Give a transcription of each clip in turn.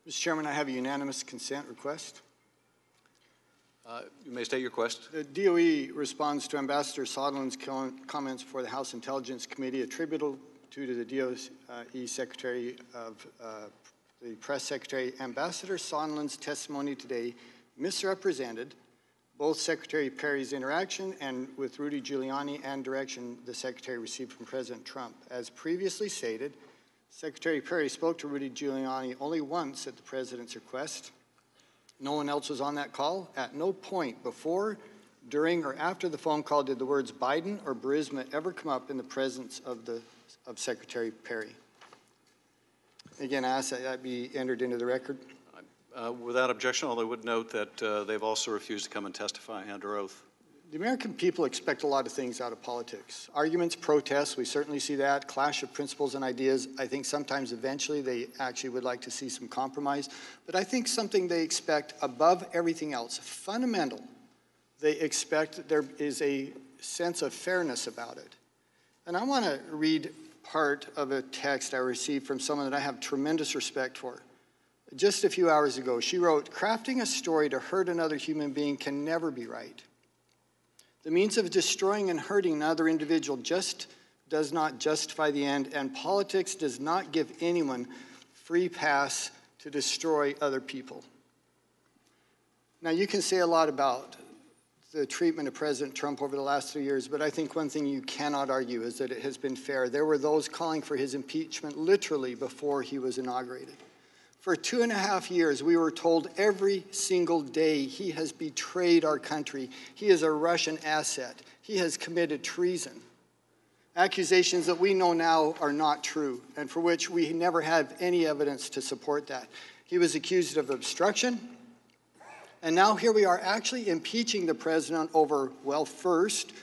Mr. Chairman, I have a unanimous consent request. You may state your request. The DOE responds to Ambassador Sondland's comments before the House Intelligence Committee attributable to the DOE Secretary of the Press Secretary. Ambassador Sondland's testimony today misrepresented both Secretary Perry's interaction and with Rudy Giuliani and direction the Secretary received from President Trump. As previously stated, Secretary Perry spoke to Rudy Giuliani only once at the President's request. No one else was on that call. At no point before, during, or after the phone call did the words Biden or Burisma ever come up in the presence of Secretary Perry. Again, I ask that that be entered into the record. Without objection, although I would note that they've also refused to come and testify under oath. The American people expect a lot of things out of politics. Arguments, protests, we certainly see that. Clash of principles and ideas. I think sometimes eventually they actually would like to see some compromise. But I think something they expect above everything else, fundamental, they expect that there is a sense of fairness about it. And I want to read part of a text I received from someone that I have tremendous respect for. Just a few hours ago, she wrote, "Crafting a story to hurt another human being can never be right. The means of destroying and hurting another individual just does not justify the end, and politics does not give anyone free pass to destroy other people." Now, you can say a lot about the treatment of President Trump over the last 3 years, but I think one thing you cannot argue is that it has been fair. There were those calling for his impeachment literally before he was inaugurated. For 2.5 years, we were told every single day he has betrayed our country. He is a Russian asset. He has committed treason. Accusations that we know now are not true, and for which we never have any evidence to support that. He was accused of obstruction, and now here we are actually impeaching the president over, well, first,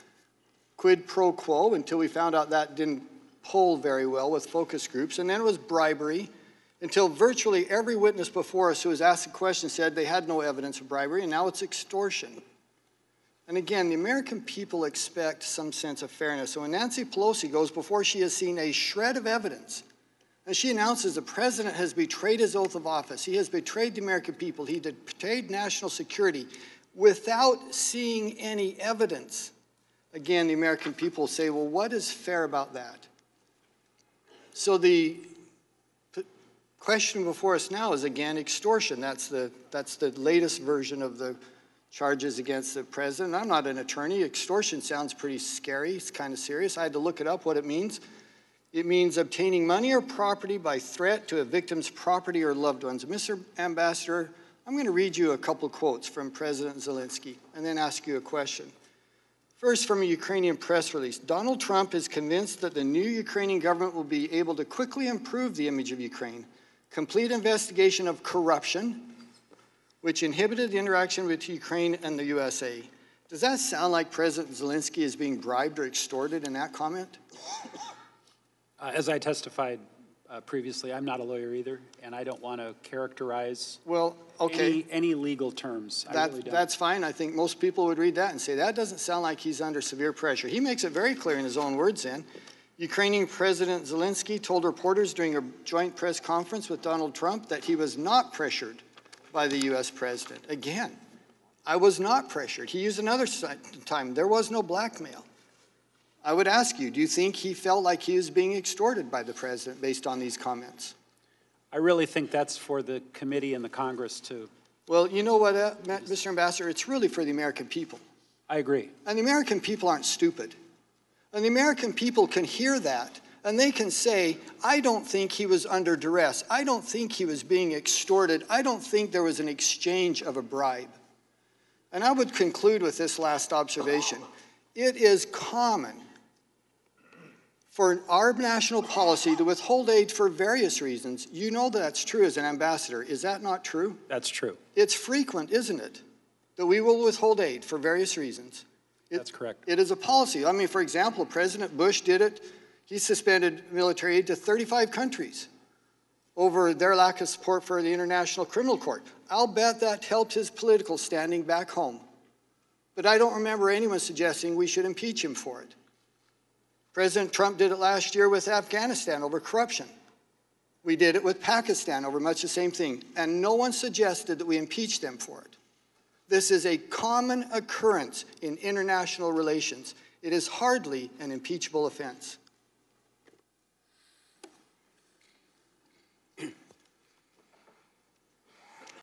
quid pro quo, until we found out that didn't poll very well with focus groups, and then it was bribery, until virtually every witness before us who was asked a question said they had no evidence of bribery, and now it's extortion. And again, the American people expect some sense of fairness. So when Nancy Pelosi goes before she has seen a shred of evidence, and she announces the president has betrayed his oath of office, he has betrayed the American people, he betrayed national security, without seeing any evidence, again, the American people say, well, what is fair about that? So the question before us now is, again, extortion. That's the latest version of the charges against the president. I'm not an attorney. Extortion sounds pretty scary. It's kind of serious. I had to look it up, what it means. It means obtaining money or property by threat to a victim's property or loved ones. Mr. Ambassador, I'm going to read you a couple quotes from President Zelensky and then ask you a question. First, from a Ukrainian press release, Donald Trump is convinced that the new Ukrainian government will be able to quickly improve the image of Ukraine. Complete investigation of corruption, which inhibited the interaction with Ukraine and the USA. Does that sound like President Zelensky is being bribed or extorted in that comment? As I testified previously, I'm not a lawyer either, and I don't want to characterize any legal terms. I really don't. That's fine. I think most people would read that and say, that doesn't sound like he's under severe pressure. He makes it very clear in his own words then. Ukrainian President Zelensky told reporters during a joint press conference with Donald Trump that he was not pressured by the U.S. president. Again, I was not pressured. He used another time. There was no blackmail. I would ask you, do you think he felt like he was being extorted by the president based on these comments? I really think that's for the committee and the Congress to... Well, you know what, Mr. Ambassador, it's really for the American people. I agree. And the American people aren't stupid. And the American people can hear that, and they can say, I don't think he was under duress. I don't think he was being extorted. I don't think there was an exchange of a bribe. And I would conclude with this last observation. It is common for our national policy to withhold aid for various reasons. You know that's true as an ambassador. Is that not true? That's true. It's frequent, isn't it, that we will withhold aid for various reasons. That's correct. It is a policy. I mean, for example, President Bush did it. He suspended military aid to 35 countries over their lack of support for the International Criminal Court. I'll bet that helped his political standing back home. But I don't remember anyone suggesting we should impeach him for it. President Trump did it last year with Afghanistan over corruption. We did it with Pakistan over much the same thing, and no one suggested that we impeach them for it. This is a common occurrence in international relations. It is hardly an impeachable offense.